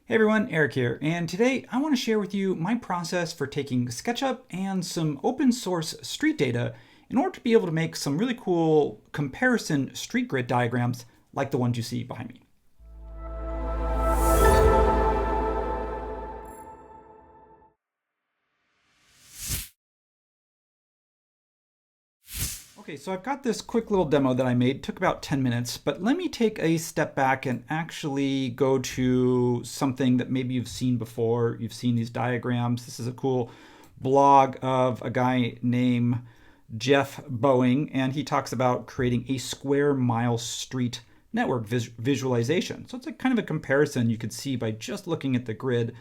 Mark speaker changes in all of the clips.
Speaker 1: Hey everyone, Eric here, and today I want to share with you my process for taking SketchUp and some open source street data in order to be able to make some really cool comparison street grid diagrams like the ones you see behind me. Okay, so I've got this quick little demo that I made. It took about 10 minutes, but let me take a step back and actually go to something that maybe you've seen before. You've seen these diagrams. This is a cool blog of a guy named Geoff Boeing, and he talks about creating a square mile street network visualization. So it's like kind of a comparison you could see by just looking at the grid,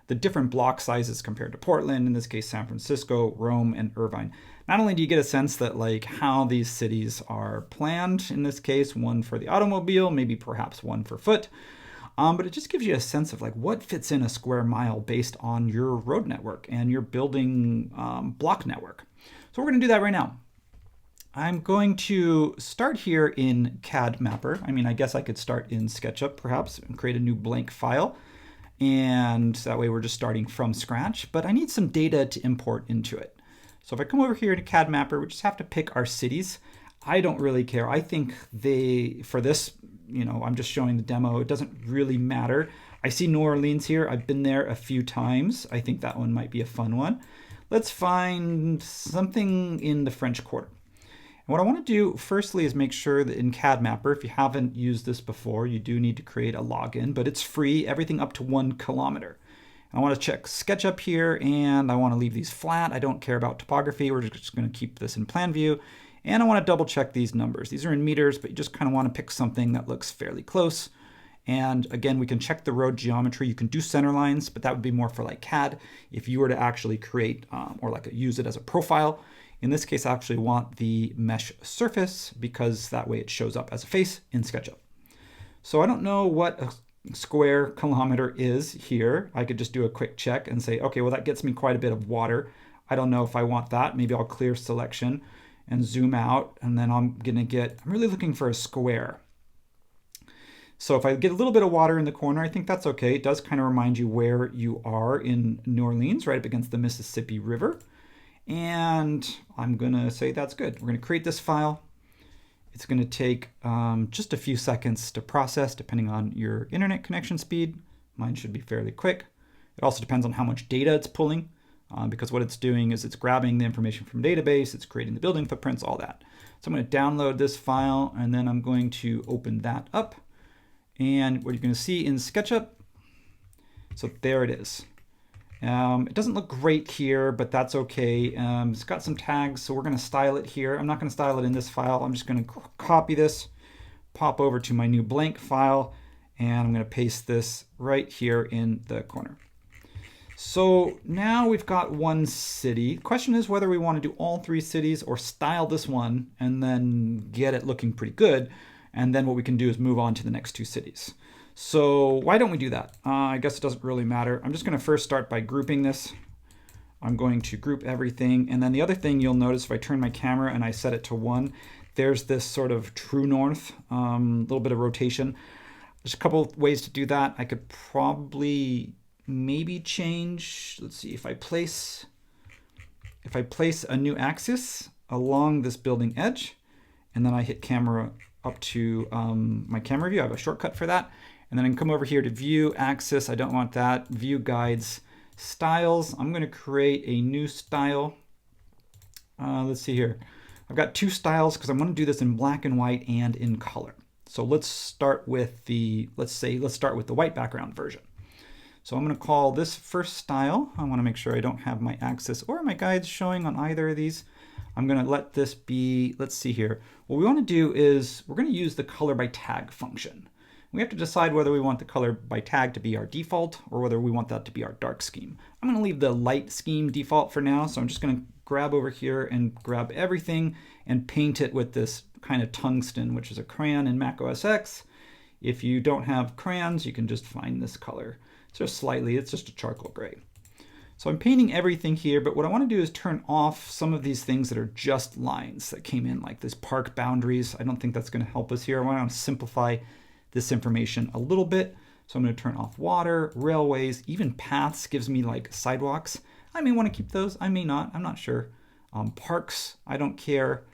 Speaker 1: the different block sizes compared to Portland, in this case San Francisco, Rome, and Irvine. Not only do you get a sense that like how these cities are planned, in this case one for the automobile, maybe perhaps one for foot, but it just gives you a sense of like what fits in a square mile based on your road network and your building block network. So we're going to do that right now. I'm going to start here in CAD Mapper. I guess I could start in SketchUp perhaps and create a new blank file. And that way we're just starting from scratch, but I need some data to import into it. So if I come over here to CAD Mapper, we just have to pick our cities. I don't really care. I think for this, I'm just showing the demo. It doesn't really matter. I see New Orleans here. I've been there a few times. I think that one might be a fun one. Let's find something in the French Quarter. And what I want to do firstly is make sure that in CAD Mapper, if you haven't used this before, you do need to create a login, but it's free, everything up to 1 kilometer. I want to check SketchUp here, and I want to leave these flat. I don't care about topography. We're just going to keep this in plan view. And I want to double check these numbers. These are in meters, but you just kind of want to pick something that looks fairly close. And again, we can check the road geometry. You can do center lines, but that would be more for like CAD. If you were to actually create or like use it as a profile, in this case, I actually want the mesh surface because that way it shows up as a face in SketchUp. So I don't know what a square kilometer is here. I could just do a quick check and say, okay, well, that gets me quite a bit of water. I don't know if I want that. Maybe I'll clear selection and zoom out, and then I'm really looking for a square. So if I get a little bit of water in the corner, I think that's okay. It does kind of remind you where you are in New Orleans, right up against the Mississippi River. And I'm going to say that's good. We're going to create this file. It's going to take just a few seconds to process depending on your internet connection speed. Mine should be fairly quick. It also depends on how much data it's pulling because what it's doing is it's grabbing the information from database, it's creating the building footprints, all that. So I'm going to download this file and then I'm going to open that up. And what you're going to see in SketchUp, so there it is. It doesn't look great here, but that's okay. It's got some tags, so we're going to style it here. I'm not going to style it in this file. I'm just going to copy this, pop over to my new blank file, and I'm going to paste this right here in the corner. So now we've got one city. The question is whether we want to do all 3 cities or style this one and then get it looking pretty good. And then what we can do is move on to the next 2 cities. So why don't we do that? I guess it doesn't really matter. I'm just going to first start by grouping this. I'm going to group everything. And then the other thing you'll notice if I turn my camera and I set it to 1, there's this sort of true north, little bit of rotation. There's a couple of ways to do that. I could probably maybe change, let's see, if I place a new axis along this building edge, and then I hit camera up to my camera view, I have a shortcut for that. And then I can come over here to view, axis, I don't want that, view guides, styles. I'm going to create a new style. Let's see here. I've got 2 styles because I want to do this in black and white and in color. So let's start with the white background version. So I'm going to call this first style. I want to make sure I don't have my axis or my guides showing on either of these. I'm going to let this be, let's see here. What we want to do is we're going to use the color by tag function. We have to decide whether we want the color by tag to be our default or whether we want that to be our dark scheme. I'm going to leave the light scheme default for now, so I'm just going to grab over here and grab everything and paint it with this kind of tungsten, which is a crayon in Mac OS X. If you don't have crayons, you can just find this color. It's just a charcoal gray. So I'm painting everything here, but what I want to do is turn off some of these things that are just lines that came in, like this park boundaries. I don't think that's going to help us here. I want to simplify this information a little bit. So I'm going to turn off water, railways, even paths gives me like sidewalks. I may want to keep those, I may not, I'm not sure. Parks, I don't care.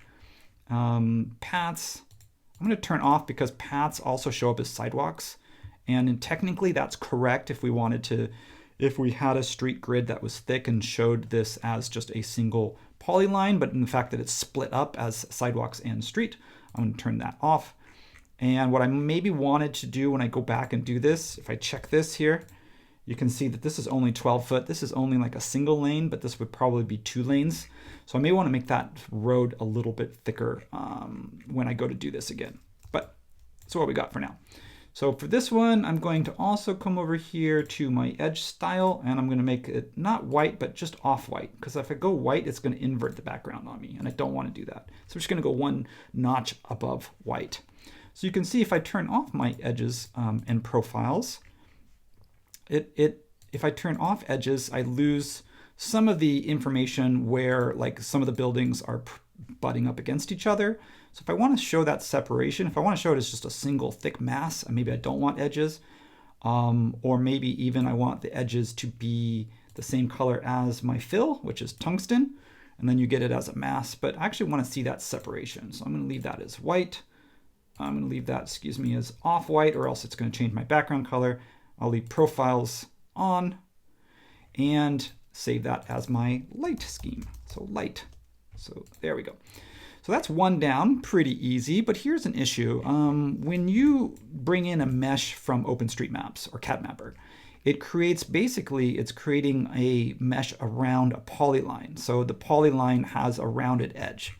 Speaker 1: Paths, I'm going to turn off because paths also show up as sidewalks. And technically that's correct if we wanted to, if we had a street grid that was thick and showed this as just a single polyline, but in the fact that it's split up as sidewalks and street, I'm going to turn that off. And what I maybe wanted to do when I go back and do this, if I check this here, you can see that this is only 12 foot. This is only like a single lane, but this would probably be 2 lanes. So I may want to make that road a little bit thicker when I go to do this again. But that's what we got for now. So for this one, I'm going to also come over here to my edge style, and I'm going to make it not white, but just off-white. Because if I go white, it's going to invert the background on me, and I don't want to do that. So I'm just going to go 1 notch above white. So you can see if I turn off my edges and profiles, if I turn off edges, I lose some of the information where like some of the buildings are butting up against each other. So if I want to show that separation, if I want to show it as just a single thick mass, maybe I don't want edges, or maybe even I want the edges to be the same color as my fill, which is tungsten, and then you get it as a mass, but I actually want to see that separation. So I'm going to leave that as white. I'm going to leave that, as off-white, or else it's going to change my background color. I'll leave profiles on and save that as my light scheme. So light. So there we go. So that's 1 down, pretty easy, but here's an issue. When you bring in a mesh from OpenStreetMaps or CatMapper, it creates, basically, it's creating a mesh around a polyline. So the polyline has a rounded edge.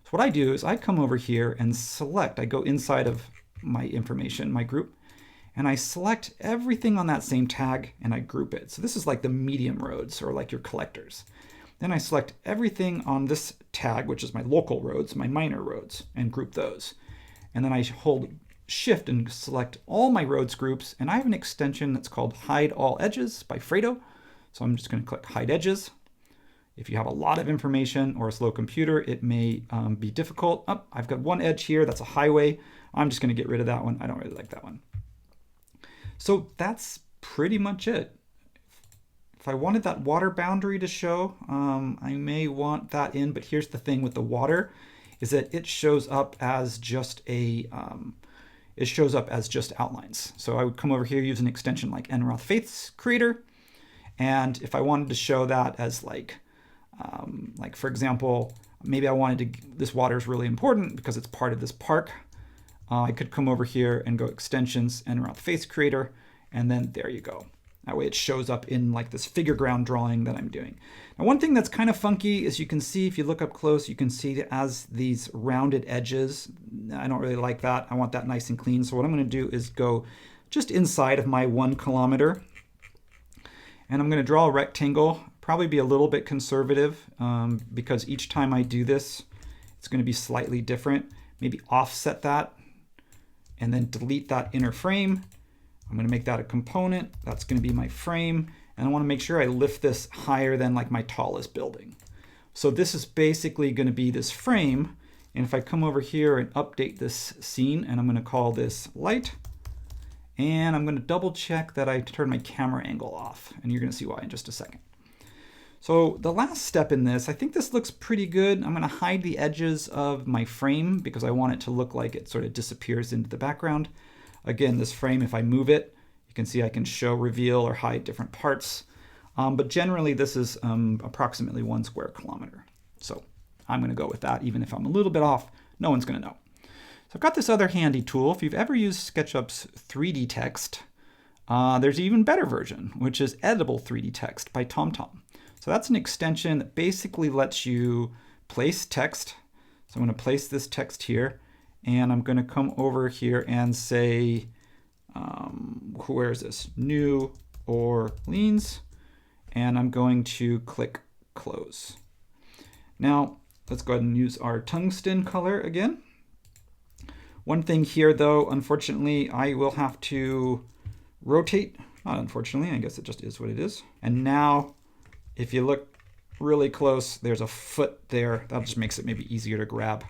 Speaker 1: So what I do is I come over here and select, I go inside of my information, my group, and I select everything on that same tag and I group it. So this is like the medium roads or like your collectors. Then I select everything on this tag, which is my local roads, my minor roads, and group those. And then I hold Shift and select all my roads groups. And I have an extension that's called Hide All Edges by Fredo. So I'm just going to click Hide Edges. If you have a lot of information or a slow computer, it may be difficult. Oh, I've got 1 edge here. That's a highway. I'm just going to get rid of that one. I don't really like that one. So that's pretty much it. If I wanted that water boundary to show, I may want that in, but here's the thing with the water is that it shows up as just outlines. So I would come over here, use an extension like Enroth Faiths Creator. And if I wanted to show that as like for example, maybe I wanted to, this water is really important because it's part of this park. I could come over here and go extensions, Enroth Faiths Creator, and then there you go. That way it shows up in like this figure ground drawing that I'm doing. Now one thing that's kind of funky is you can see, if you look up close, you can see that as these rounded edges. I don't really like that. I want that nice and clean. So what I'm going to do is go just inside of my 1 kilometer. And I'm going to draw a rectangle, probably be a little bit conservative because each time I do this, it's going to be slightly different. Maybe offset that and then delete that inner frame. I'm going to make that a component. That's going to be my frame. And I want to make sure I lift this higher than like my tallest building. So this is basically going to be this frame. And if I come over here and update this scene, and I'm going to call this light, and I'm going to double check that I turn my camera angle off. And you're going to see why in just a second. So the last step in this, I think this looks pretty good. I'm going to hide the edges of my frame because I want it to look like it sort of disappears into the background. Again, this frame, if I move it, you can see I can show, reveal, or hide different parts. But generally, this is approximately 1 square kilometer. So I'm going to go with that. Even if I'm a little bit off, no one's going to know. So I've got this other handy tool. If you've ever used SketchUp's 3D text, there's an even better version, which is Editable 3D Text by TomTom. So that's an extension that basically lets you place text. So I'm going to place this text here. And I'm going to come over here and say, where is this? New Orleans. And I'm going to click Close. Now, let's go ahead and use our tungsten color again. One thing here, though, unfortunately, I will have to rotate. Not unfortunately, I guess it just is what it is. And now, if you look really close, there's a foot there. That just makes it maybe easier to grab.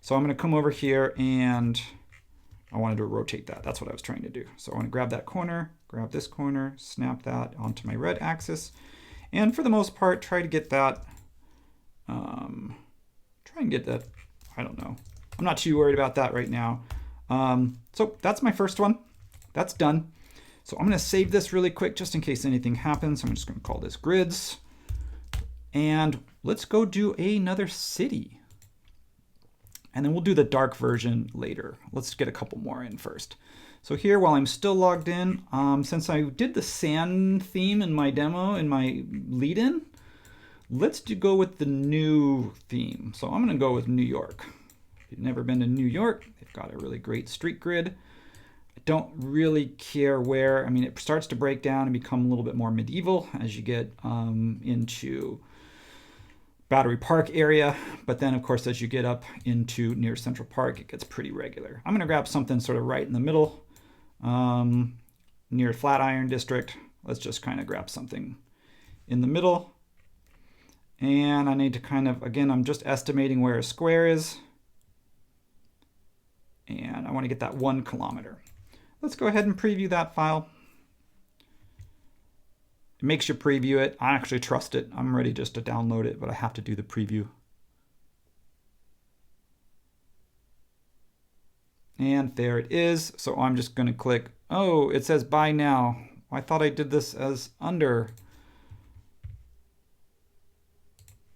Speaker 1: So I'm going to come over here and I wanted to rotate that. That's what I was trying to do. So I want to grab that corner, grab this corner, snap that onto my red axis. And for the most part, try and get that, I don't know. I'm not too worried about that right now. So that's my first one. That's done. So I'm going to save this really quick just in case anything happens. I'm just going to call this grids. And let's go do another city. And then we'll do the dark version later. Let's get a couple more in first. So here, while I'm still logged in, since I did the sand theme in my demo, in my lead-in, let's go with the new theme. So I'm going to go with New York. If you've never been to New York, they've got a really great street grid. I don't really care where. I mean, it starts to break down and become a little bit more medieval as you get into Battery Park area, but then of course as you get up into near Central Park, it gets pretty regular. I'm going to grab something sort of right in the middle, near Flatiron District. Let's just kind of grab something in the middle. And I need to kind of, again, I'm just estimating where a square is. And I want to get that 1 kilometer. Let's go ahead and preview that file. It makes you preview it. I actually trust it. I'm ready just to download it, but I have to do the preview. And there it is. So I'm just going to click, oh, it says buy now. I thought I did this as under.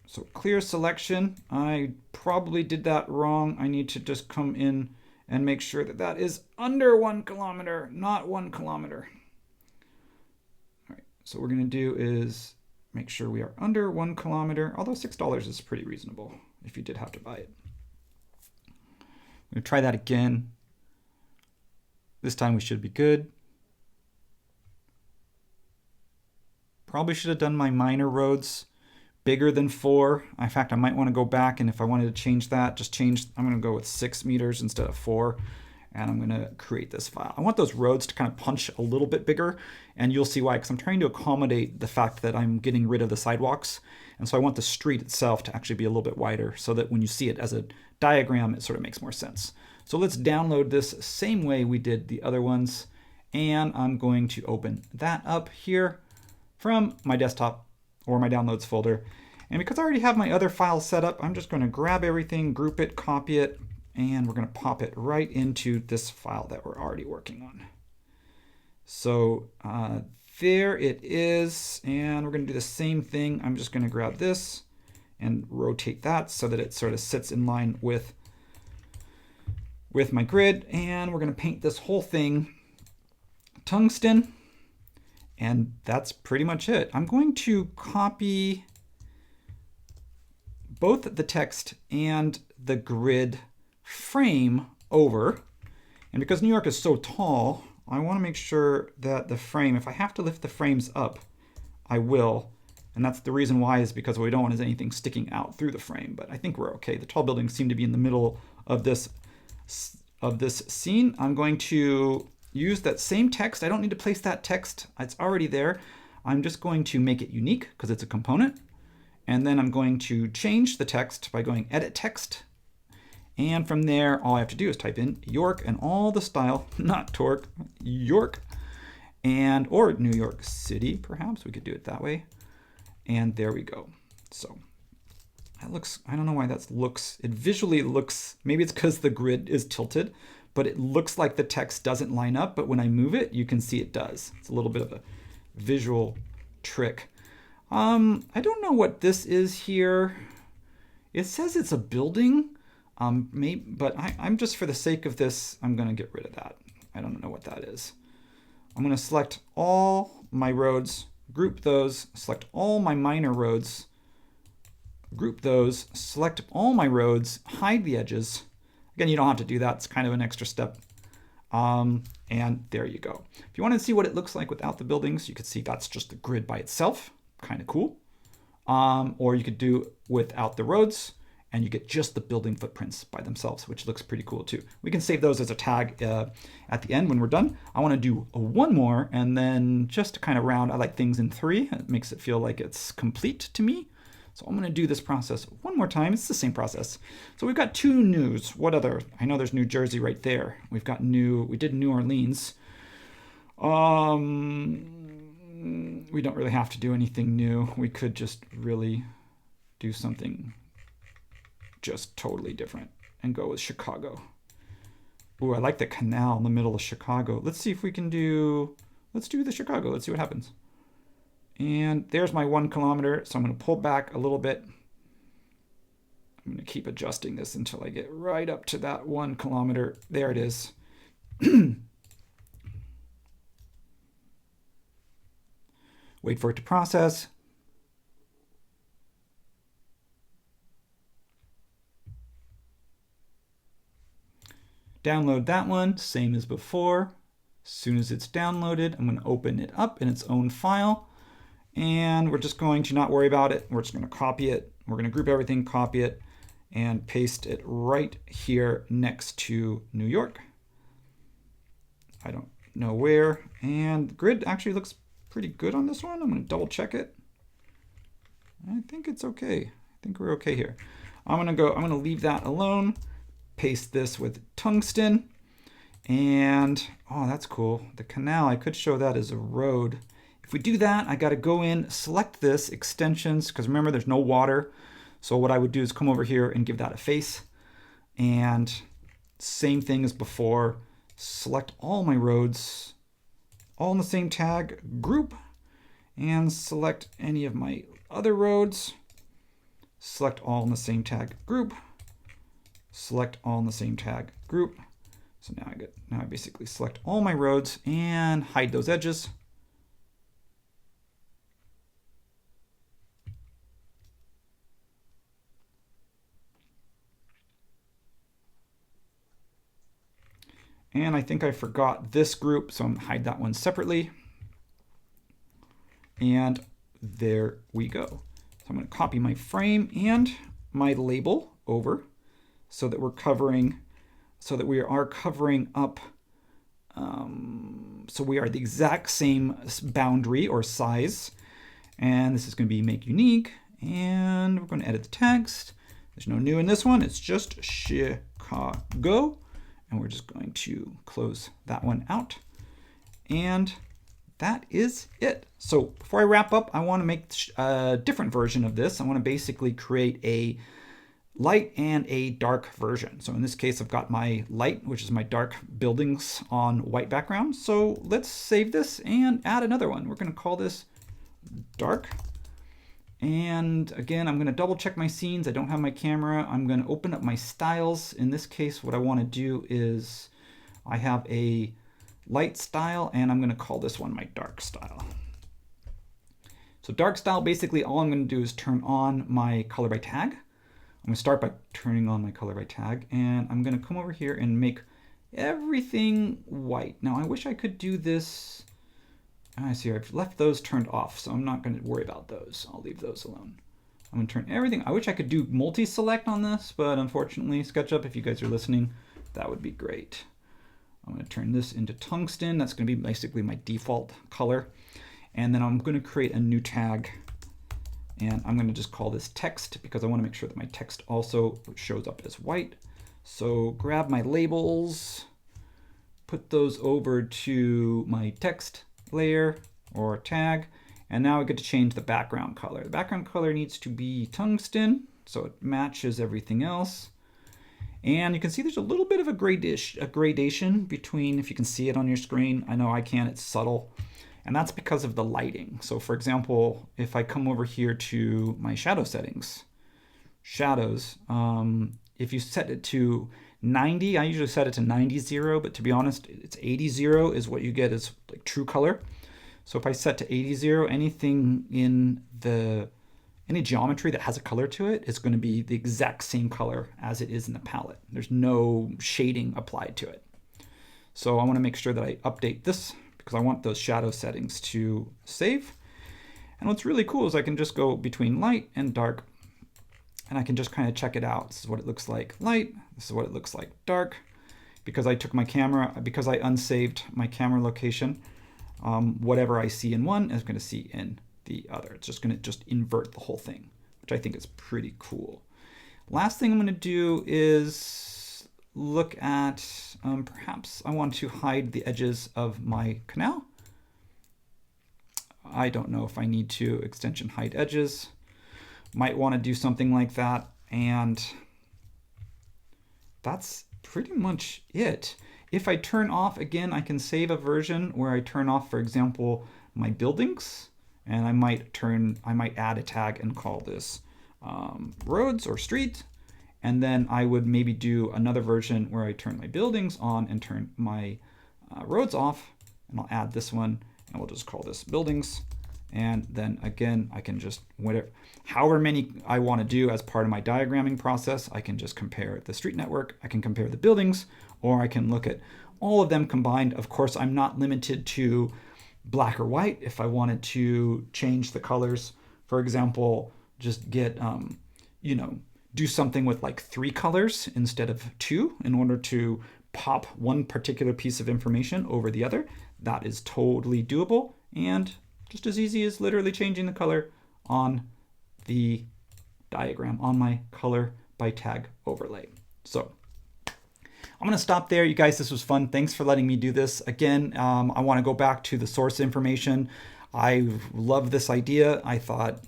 Speaker 1: So clear selection. I probably did that wrong. I need to just come in and make sure that that is under 1 kilometer, not 1 kilometer. So what we're going to do is make sure we are under 1 kilometer, although $6 is pretty reasonable if you did have to buy it. I'm going to try that again. This time we should be good. Probably should have done my minor roads bigger than 4. In fact, I might want to go back, and if I wanted to change that, I'm going to go with 6 meters instead of 4. And I'm going to create this file. I want those roads to kind of punch a little bit bigger, and you'll see why, because I'm trying to accommodate the fact that I'm getting rid of the sidewalks. And so I want the street itself to actually be a little bit wider so that when you see it as a diagram, it sort of makes more sense. So let's download this same way we did the other ones. And I'm going to open that up here from my desktop or my downloads folder. And because I already have my other files set up, I'm just going to grab everything, group it, copy it, and we're going to pop it right into this file that we're already working on. So there it is, and we're going to do the same thing. I'm just going to grab this and rotate that so that it sort of sits in line with my grid, and we're going to paint this whole thing tungsten, and that's pretty much it. I'm going to copy both the text and the grid frame over, and because New York is so tall, I want to make sure that the frame, if I have to lift the frames up, I will, and that's the reason why, is because what we don't want is anything sticking out through the frame. But I think we're okay. The tall buildings seem to be in the middle of this scene. I'm going to use that same text. I don't need to place that text, it's already there. I'm just going to make it unique because it's a component, and then I'm going to change the text by going edit text. And from there, all I have to do is type in York and all the style, not Torque, York, and or New York City, perhaps. We could do it that way. And there we go. So that looks, I don't know why that looks, it visually looks, maybe it's because the grid is tilted, but it looks like the text doesn't line up. But when I move it, you can see it does. It's a little bit of a visual trick. I don't know what this is here. It says it's a building. But I'm just, for the sake of this, I'm going to get rid of that. I don't know what that is. I'm going to select all my roads, group those, select all my minor roads, group those, select all my roads, hide the edges. Again, you don't have to do that. It's kind of an extra step. And there you go. If you want to see what it looks like without the buildings, you could see that's just the grid by itself. Kind of cool. Or you could do without the roads, and you get just the building footprints by themselves, which looks pretty cool too. We can save those as a tag at the end when we're done. I want to do one more, and then just to kind of round, I like things in 3. It makes it feel like it's complete to me. So I'm going to do this process one more time. It's the same process. So we've got two news. What other? I know there's New Jersey right there. We've got we did New Orleans. We don't really have to do anything new. We could just really do something just totally different and go with Chicago. Ooh, I like the canal in the middle of Chicago. Let's see if we can let's do the Chicago. Let's see what happens. And there's my 1 kilometer. So I'm going to pull back a little bit. I'm going to keep adjusting this until I get right up to that 1 kilometer. There it is. Wait for it to process. Download that one, same as before. As soon as it's downloaded, I'm going to open it up in its own file. And we're just going to not worry about it. We're just going to copy it. We're going to group everything, copy it, and paste it right here next to New York. I don't know where. And the grid actually looks pretty good on this one. I'm going to double check it. I think it's okay. I think we're okay here. I'm going to leave that alone. Paste this with tungsten. And, oh, that's cool. The canal, I could show that as a road. If we do that, I got to go in, select this, extensions, because remember there's no water. So what I would do is come over here and give that a face. And same thing as before, select all my roads, all in the same tag, group, and select any of my other roads, select all in the same tag, group, select all in the same tag, group. So now I basically select all my roads and hide those edges. And I think I forgot this group, so I'm going to hide that one separately. And there we go. So I'm going to copy my frame and my label over so that we are covering up, so we are the exact same boundary or size. And this is going to be make unique. And we're going to edit the text. There's no new in this one. It's just Chicago. And we're just going to close that one out. And that is it. So before I wrap up, I want to make a different version of this. I want to basically create a light and a dark version. So in this case, I've got my light, which is my dark buildings on white background. So let's save this and add another one. We're going to call this dark. And again, I'm going to double check my scenes. I don't have my camera. I'm going to open up my styles. In this case, what I want to do is I have a light style, and I'm going to call this one my dark style. So dark style, basically all I'm going to do is turn on my color by tag. I'm going to start by turning on my color by tag, and I'm going to come over here and make everything white. Now I wish I could do this. I see I've left those turned off, so I'm not going to worry about those. I'll leave those alone. I'm going to turn everything. I wish I could do multi-select on this, but unfortunately, SketchUp, if you guys are listening, that would be great. I'm going to turn this into tungsten. That's going to be basically my default color. And then I'm going to create a new tag, and I'm going to just call this text because I want to make sure that my text also shows up as white. So grab my labels, put those over to my text layer or tag, and now I get to change the background color. The background color needs to be tungsten so it matches everything else. And you can see there's a little bit of a gradation between, if you can see it on your screen. I know I can, it's subtle. And that's because of the lighting. So for example, if I come over here to my shadow settings, shadows, if you set it to 90, I usually set it to 90-0, but to be honest, it's 80-0 is what you get as like true color. So if I set to 80-0, anything in any geometry that has a color to it is going to be the exact same color as it is in the palette. There's no shading applied to it. So I want to make sure that I update this because I want those shadow settings to save. And what's really cool is I can just go between light and dark, and I can just kind of check it out. This is what it looks like light. This is what it looks like dark. Because I took my camera, because I unsaved my camera location, whatever I see in one is going to see in the other. It's just going to invert the whole thing. which I think is pretty cool. Last thing I'm going to do is look at, perhaps I want to hide the edges of my canal. I don't know if I need to extension hide edges. Might want to do something like that, and that's pretty much it. If I turn off, again, I can save a version where I turn off, for example, my buildings, and I might add a tag and call this roads or street, and then I would maybe do another version where I turn my buildings on and turn my roads off, and I'll add this one, and we'll just call this buildings. And then again, I can just, however many I want to do as part of my diagramming process, I can just compare the street network, I can compare the buildings, or I can look at all of them combined. Of course, I'm not limited to black or white. If I wanted to change the colors, for example, just get, do something with like 3 colors instead of 2 in order to pop one particular piece of information over the other, that is totally doable, and just as easy as literally changing the color on the diagram, on my color by tag overlay. So I'm going to stop there. You guys, this was fun. Thanks for letting me do this. Again, I want to go back to the source information. I love this idea. I thought,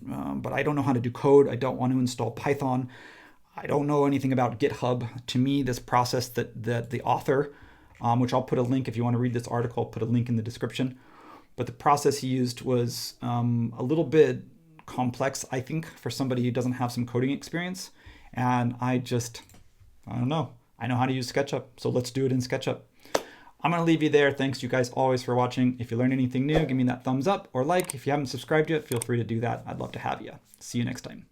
Speaker 1: but I don't know how to do code. I don't want to install Python. I don't know anything about GitHub. To me, this process that the author, which I'll put a link if you want to read this article, I'll put a link in the description. But the process he used was a little bit complex, I think, for somebody who doesn't have some coding experience. And I don't know. I know how to use SketchUp, so let's do it in SketchUp. I'm going to leave you there. Thanks, you guys, always for watching. If you learned anything new, give me that thumbs up or like. If you haven't subscribed yet, feel free to do that. I'd love to have you. See you next time.